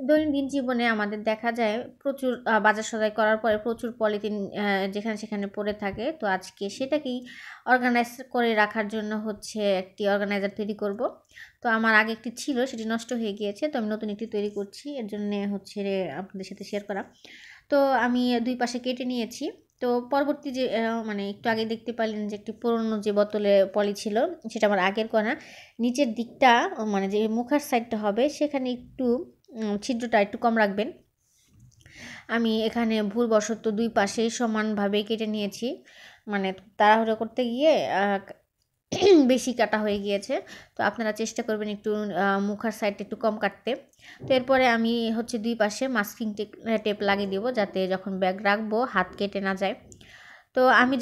দৈনন্দিন জীবনে আমাদের দেখা যায় প্রচুর বাজার সদাই করার পরে প্রচুর পলিথিন যেখানে সেখানে পড়ে থাকে। তো আজকে সেটাকেই অর্গানাইজ করে রাখার জন্য হচ্ছে একটি অর্গানাইজার তৈরি করব। তো আমার আগে একটি ছিল, সেটি নষ্ট হয়ে গিয়েছে। তো আমি নতুন একটি তৈরি করছি। এর জন্যে হচ্ছে আপনাদের সাথে শেয়ার করা। তো আমি ২ পাশে কেটে নিয়েছি। তো পরবর্তী যে মানে একটু আগে দেখতে পারলেন যে একটি পুরনো যে বোতলে পলি ছিল, সেটা আমার আগের করা। নিচের দিকটা মানে যে মুখার সাইডটা হবে সেখানে একটু ছিদ্রটা একটু কম রাখবেন। আমি এখানে ভুলবশত ২ পাশেই সমানভাবে কেটে নিয়েছি। মানে তাড়াহুড়ো করতে গিয়ে বেশি কাটা হয়ে গিয়েছে। তো আপনারা চেষ্টা করবেন একটু মুখার সাইডটা একটু কম কাটতে। তো এরপরে আমি হচ্ছে ২ পাশে মাস্কিং টেপ লাগিয়ে দেবো, যাতে যখন ব্যাগ রাখবো হাত কেটে না যায়। তো আমি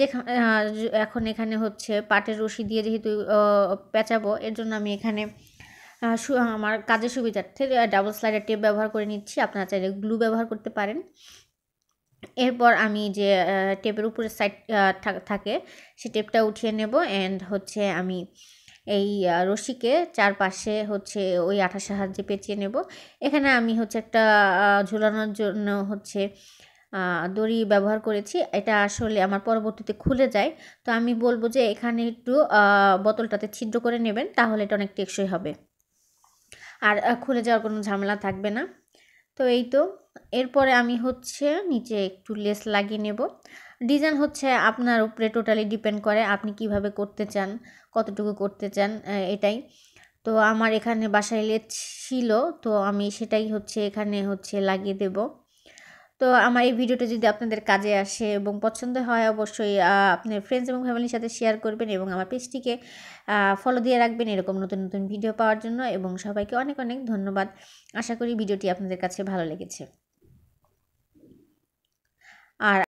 এখন এখানে হচ্ছে পাটের রশি দিয়ে যেহেতু পেঁচাবো, এর জন্য আমি এখানে আমার কাজের সুবিধার্থে ডাবল স্লাইডার টেপ ব্যবহার করে নিচ্ছি। আপনারা চাইলে গ্লু ব্যবহার করতে পারেন। এরপর আমি যে টেপের উপরের সাইড থাকে সে টেপটা উঠিয়ে নেব, অ্যান্ড হচ্ছে আমি এই রশিকে চারপাশে হচ্ছে ওই আঠার সাহায্যে পেঁচিয়ে নেব। এখানে আমি হচ্ছে একটা ঝুলানোর জন্য হচ্ছে দড়ি ব্যবহার করেছি। এটা আসলে আমার পরবর্তীতে খুলে যায়। তো আমি বলব যে এখানে একটু বোতলটাতে ছিদ্র করে নেবেন, তাহলে এটা অনেক টেকসই হবে আর খুলে যাওয়ার কোনো ঝামেলা থাকবে না। তো এই তো, এরপরে আমি হচ্ছে নিচে একটু লেস লাগিয়ে নেব। ডিজাইন হচ্ছে আপনার উপরে টোটালি ডিপেন্ড করে আপনি কিভাবে করতে চান, কতটুকু করতে চান, এটাই। তো আমার এখানে বাসায় লেস ছিল, তো আমি সেটাই হচ্ছে এখানে হচ্ছে লাগিয়ে দেব। তো আমার এই ভিডিওটা যদি আপনাদের কাজে আসে এবং পছন্দ হয়, অবশ্যই আপনার ফ্রেন্ডস এবং ফ্যামিলির সাথে শেয়ার করবেন এবং আমার পেজটিকে ফলো দিয়ে রাখবেন এরকম নতুন নতুন ভিডিও পাওয়ার জন্য। এবং সবাইকে অনেক অনেক ধন্যবাদ। আশা করি ভিডিওটি আপনাদের কাছে ভালো লেগেছে। আর